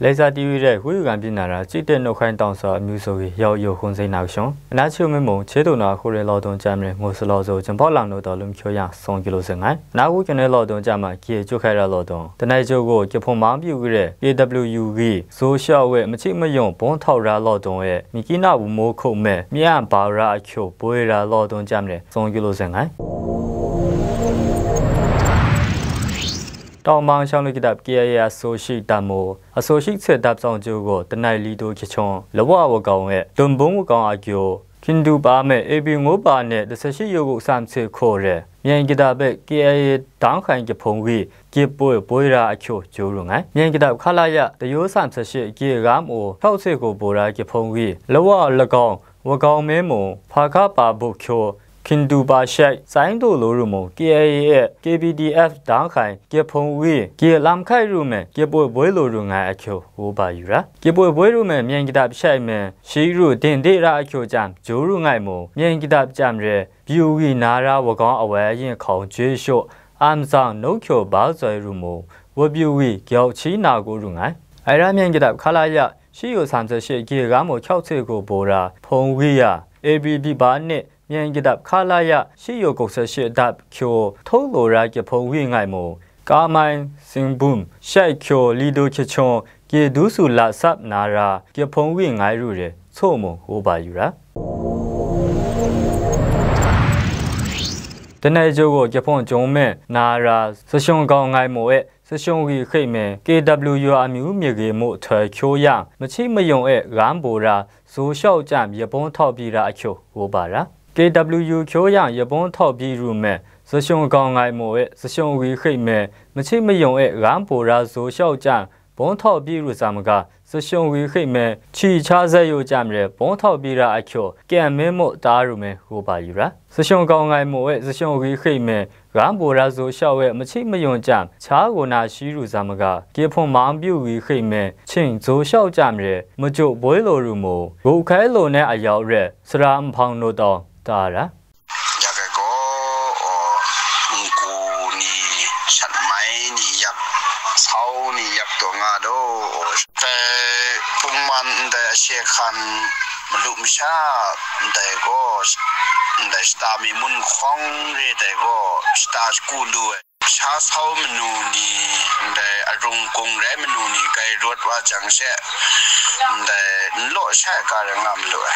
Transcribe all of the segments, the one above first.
Laser TV ကိုယူကန်ပြနာတာကြည့်တဲ့နှုတ်ခိုင်းတောင်းဆိုအမျိုးဆိုကြီးရောက်ရုံခွန်စိန်နာရှောင်းအနာချိုမမုံချေတုနာခိုရဲလော်တုံကြမ်းရဲငိုစလောဆိုဂျမ်ပေါ်လောင်တို့တော်လုံးချိုရဆုံးကီလိုစငိုင်းနာကူကျွန်တော်လော်တုံကြမ်းမှာကြီးကျွတ်ခိုင်ရလော်တုံတနိုင်ချိုကိုကြဖုံမောင်းပြူခဲ့တဲ့ AWU ကြီးဆိုရှော့ဝဲမချိမယုံဘွန်းထောက်ရာလော်တုံရဲ့မီကီနာဘူးမိုးခုံမဲ့မြန်ဘာရာအချိုဘွေရာလော်တုံကြမ်းရဲဆုံးကီလိုစငိုင်းတောင်မောင်ရှောင်းလူကတပ် KIA အဆိုရှိတမိုအဆိုရှိဆက်တပ်ဆောင်ကျိုးကိုတနိုင်လီတိုချချုံလဝဝကောင်ရဲ့လွန်ဘုံကောင်အကျိုးခင်ဒူပါမဲ့ AB ငိုးပါနဲ့18ရုပ်ကိုစမ်းစစ်ခေါ်ရဲမြန်ကတပ်ပဲ KIA တောင်းခိုင်ကဖုံကြီးကေပွေရာအချို့ကျိုးရုံငိုင်းမြန်ကတပ်ခလာရတရိုး38ကေကမိုထောက်စစ်ကိုပိုရာကဖုံကြီးလဝလကောင်ဝကောင်မဲမုံဖာခပါဘုချိုခင်ဒူပါရှိုက်ဆိုင်တို့လိုရမ KIA ရဲ့ KBDF တောင်းခိုင်ကေဖုံဝီကေလမ်ခိုင်ရူမဲကေပွေဘွေလိုရငါအချိုဟိုပါယူရာကေပွေဘွေရူမဲမြန်ကတပ်ရှိုက်မဲရှိရူတင်ဒေရာအချိုကြံဂျိုးရူငိုင်မမြန်ကတပ်ကြံရဲဘီယူဂီနာရာဝကောင်အဝဲရင်ခေါင်ကျွေးလျှော့အမ်ဆောင်နှုတ်ချိုဘာဆွဲရူမဝဘီယူဂီကြောက်ချီနာကိုရူငိုင်အရာမြန်ကတပ်ခလာရရှိယို38ကေကမို6စစ်ကိုပိုရာဖုံဝီယာ ABB ဘာနဲ့မြန်ကတပ်ခလာရရှိယိုကုတ်78တပ်ချိုထုံးလိုရာကဖုံဝိငိုင်မိုကာမိုင်စင်ဘုံရှိုက်ချိုလီဒိုချချုံကေဒူးဆူလာဆပ်နာရာကဖုံဝိငိုင်ရူရဲချို့မဟိုပါယူရာတနေ့ကျိုးကိုကဖုံကျုံမဲ့နာရာစရှုံကောင်ငိုင်မိုရဲ့စရှုံကြီးခိတ်မဲ KWU အမျိုးမြေကြီးမို့ထွယ်ချိုးရမချိမယုံရဲ့ဂမ်ဘူရာဇိုလျှောက်ကြရပုံးထောက်ပြီးရာအချို့ဟိုပါရာKWU ချိုးရရပုံးထောက်ပြီးရူမဲ့စရှုံကောင်ငိုင်မိုရဲ့စရှုံဝီခိတ်မဲ့မချိမယုံရဲ့ဂမ်ဘူရာဇိုလျှောက်ကြဘုံထောက်ပြီးရူစာမကစရှုံဝီခိတ်မဲ့ချီချားဆက်ရိုကြမြဲဘုံထောက်ပြီးရာအချို့ကဲမဲမို့တားရူမဲ့ဟိုပါယူရာစရှုံကောင်ငိုင်မိုရဲ့စရှုံဝီခိတ်မဲ့ဂမ်ဘူရာဇိုလျှောက်ရဲ့မချိမယုံကြချားကိုနာရှိရူစာမကကေဖုံမောင်ပြူဝီခိတ်မဲ့ချင်းဇိုလျှောက်ကြမြဲမကျုပ်ဘွေးလိုရူမိုဂိုခဲလိုနဲ့အရောက်ရဲစရာမဖောင်တို့တော့တာရာเชียคันมลุมชาแต่ก็แต่สตามีมุนคล้องเรแต่ก็สตาสกูลูชาเศร้ามนูนี่แต่อารมณ์กงแรมนูนี่ไกรถว่าจังเสแต่โลใช่การงามเลย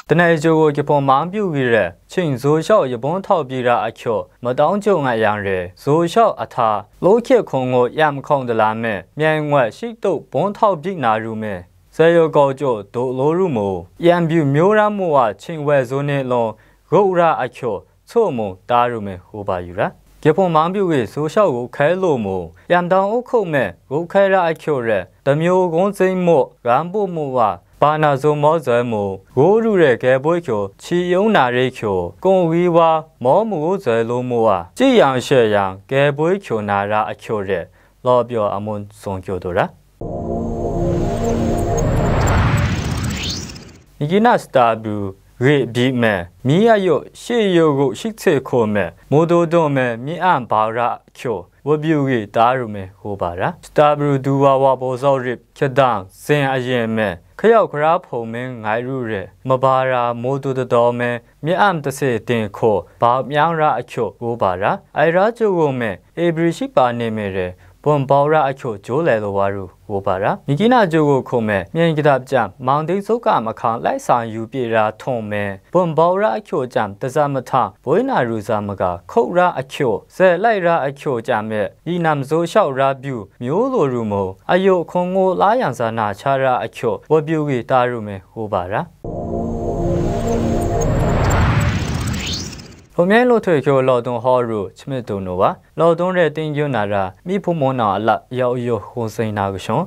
တနေ့ကျိုးကိုဂျပန်မောင်ပြူကြီးရဲချင်းဇိုလျှောက်ရပုံးထောက်ပြီးရာအချို့မတောင်းကြုံငါရံရဲဇိုလျှောက်အထာလိုခေခုံကိုရမခုံတလာမဲ့မြိုင်ဝက်ရှိတုတ်ဘုံထောက်ပြီးနာရူမဲ့ဇေယကောကျို့ဒိုလိုရူမိုရံပြူမျိုးရမိုဝချင်းဝဲဇိုနေလုံးဂုတ်ရာအချို့ချို့မုံတာရူမဲဟိုပါယူရာဂျပန်မောင်ပြူကြီးဇိုလျှောက်ကိုခဲလို့မိုရံတောင်အုတ်ခုတ်မဲ့ဂုတ်ခဲရာအချို့ရဲတမျိုးကုန်းစိမ့်မို့ဂမ်ပုမိုဝဘာနာဇုံမောဇဲမိုဂိုးရူရဲကဲပွေးချိုချီယုံနာရိချိုကွန်ဝီဝါမောမူဇဲလုံးမိုဝကြည်ရန်ရှေရန်ကဲပွေးချိုနာရာအချို့ရဲလောပြောအမွန်စုံကျို့တို့ရာနီကီနာစတာဘူရေဘီမဲမီယာယိုရှေယိုကိုရှိချေခိုမဲမိုဒိုဒိုမဲမီအန်ဘာရာချိုဝဘီယူကြီးတာရူမဲဟိုပါရာစတာဘူဒူဝါဝါဘောဇောရစ်ခဒန်စင်အရင်မဲခရောက်ခရာဖုံမင်းငိုင်ရူရဲမဘာရာမိုဒိုဒတော်မဲမီအန်တစေတင်ခိုဘာမြောင်းရာအချို့ဟိုပါရာအိုင်ရာကျိုကိုမဲအေဘရီရှိပါနေမဲရဲဘွန်ပေါရာအချို့ဂျိုးလဲလိုဝါရူဟိုပါရာမိကီနာဂျိုကိုခုံမဲ့မြန်ကတပ်ကြံမောင်တိန်စုကမခေါင်လိုက်ဆောင်ယူပြေရာထုံမဲ့ဘွန်ပေါရာအချို့ကြံတစမထဘွေးနာရူစာမကခုတ်ရာအချို့ဇဲလိုက်ရာအချို့ကြံမဲ့ဤနမ်ဇိုလျှောက်ရာပြူမျိုးလိုရူမိုအယုခုံကိုလာယံစာနာချရာအချို့ဝပြူကြီးတာရူမဲ့ဟိုပါရာผมยังรู้ถึงเขาหล่อตรงฮอรูชิมตุนวะหล่อตรงเรื่องติ้งยูนารามีผู้มองหน้าละยาวๆคงใส่หน้ากุศล